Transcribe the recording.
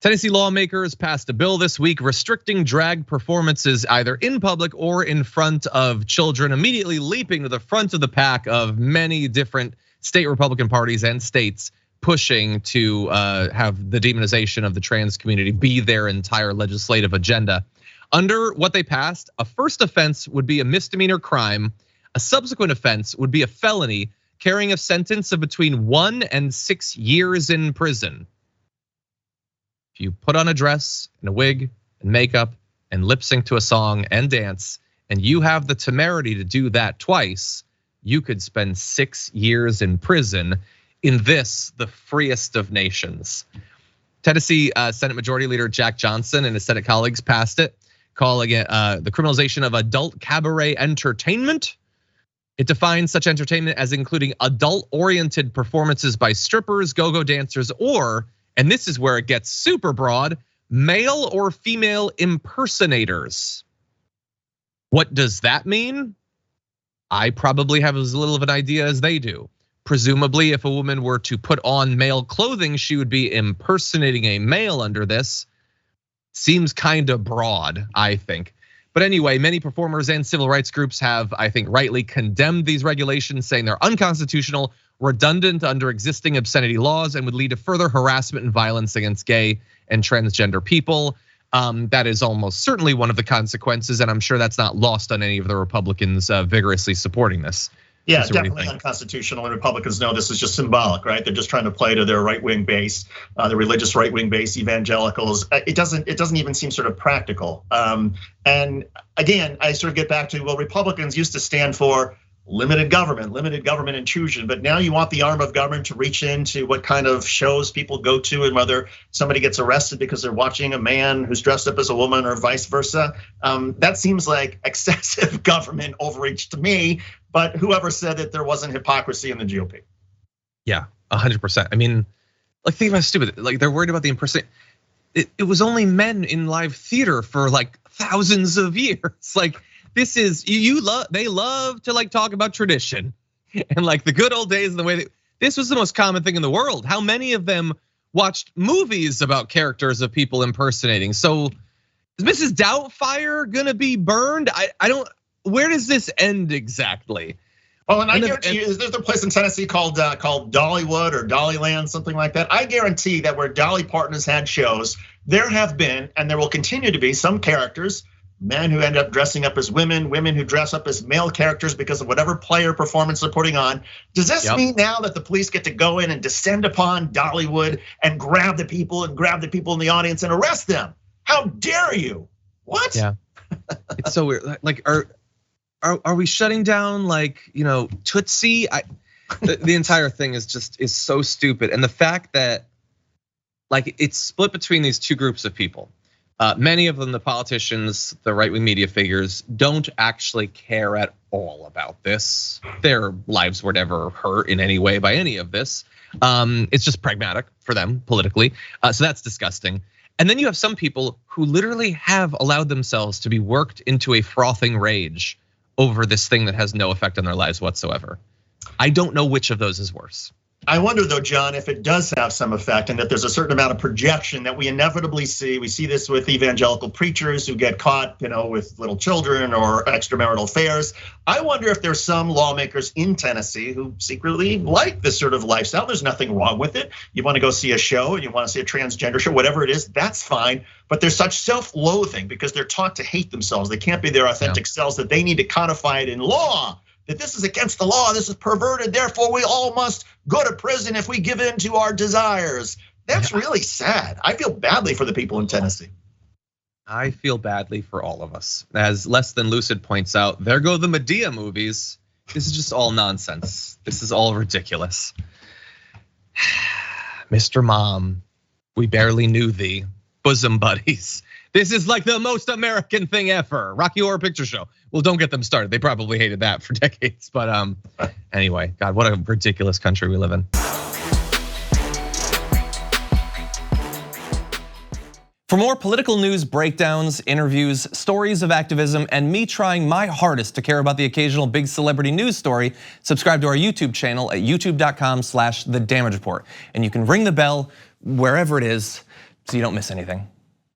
Tennessee lawmakers passed a bill this week restricting drag performances either in public or in front of children, immediately leaping to the front of the pack of many different state Republican parties and states pushing to have the demonization of the trans community be their entire legislative agenda. Under what they passed, a first offense would be a misdemeanor crime. A subsequent offense would be a felony carrying a sentence of between 1 and 6 years in prison. If you put on a dress and a wig and makeup and lip sync to a song and dance, and you have the temerity to do that twice, you could spend 6 years in prison in this, the freest of nations. Tennessee Senate Majority Leader Jack Johnson and his Senate colleagues passed it, calling it the criminalization of adult cabaret entertainment. It defines such entertainment as including adult-oriented performances by strippers, go-go dancers, or, and this is where it gets super broad, male or female impersonators. What does that mean? I probably have as little of an idea as they do. Presumably, if a woman were to put on male clothing, she would be impersonating a male under this. Seems kind of broad, I think. But anyway, many performers and civil rights groups have, I think, rightly condemned these regulations, saying they're unconstitutional, redundant under existing obscenity laws, and would lead to further harassment and violence against gay and transgender people. That is almost certainly one of the consequences, and I'm sure that's not lost on any of the Republicans vigorously supporting this. Yeah, definitely unconstitutional, and Republicans know this is just symbolic, right? They're just trying to play to their right-wing base, the religious right-wing base, evangelicals. It doesn't even seem sort of practical. And again, I sort of get back to, well, Republicans used to stand for limited government intrusion, but now you want the arm of government to reach into what kind of shows people go to and whether somebody gets arrested because they're watching a man who's dressed up as a woman or vice versa. That seems like excessive government overreach to me, but whoever said that there wasn't hypocrisy in the GOP? Yeah, 100%. I mean, like, think about how stupid, like they're worried about the impersonation. It was only men in live theater for like thousands of years. Like, this is, they love to like talk about tradition and like the good old days and the way that this was the most common thing in the world. How many of them watched movies about characters of people impersonating? So is Mrs. Doubtfire gonna be burned? I don't, where does this end exactly? Well, and I guarantee you, there's a place in Tennessee called Dollywood or Dollyland, something like that. I guarantee that where Dolly Partners had shows, there have been, and there will continue to be, some characters, men who end up dressing up as women, women who dress up as male characters because of whatever player performance they're putting on. Does this mean now that the police get to go in and descend upon Dollywood and grab the people in the audience and arrest them? How dare you? What? Yeah, it's so weird. Like, are we shutting down like, Tootsie? The entire thing is so stupid, and the fact that like it's split between these two groups of people. Many of them, the politicians, the right-wing media figures, don't actually care at all about this. Their lives were never hurt in any way by any of this. It's just pragmatic for them politically. So that's disgusting. And then you have some people who literally have allowed themselves to be worked into a frothing rage over this thing that has no effect on their lives whatsoever. I don't know which of those is worse. I wonder though, John, if it does have some effect and that there's a certain amount of projection that we inevitably see. We see this with evangelical preachers who get caught, with little children or extramarital affairs. I wonder if there's some lawmakers in Tennessee who secretly like this sort of lifestyle. There's nothing wrong with it. You want to go see a show and you want to see a transgender show, whatever it is, that's fine. But there's such self-loathing because they're taught to hate themselves. They can't be their authentic selves, that they need to codify it in law. That this is against the law, this is perverted, therefore we all must go to prison if we give in to our desires. That's really sad. I feel badly for the people in Tennessee. I feel badly for all of us. As Less Than Lucid points out, there go the Medea movies. This is just all nonsense. This is all ridiculous. Mr. Mom, we barely knew thee, bosom buddies. This is like the most American thing ever. Rocky Horror Picture Show. Well, don't get them started. They probably hated that for decades. But anyway, God, what a ridiculous country we live in. For more political news breakdowns, interviews, stories of activism, and me trying my hardest to care about the occasional big celebrity news story, subscribe to our YouTube channel at youtube.com/thedamagereport. And you can ring the bell wherever it is. so you don't miss anything.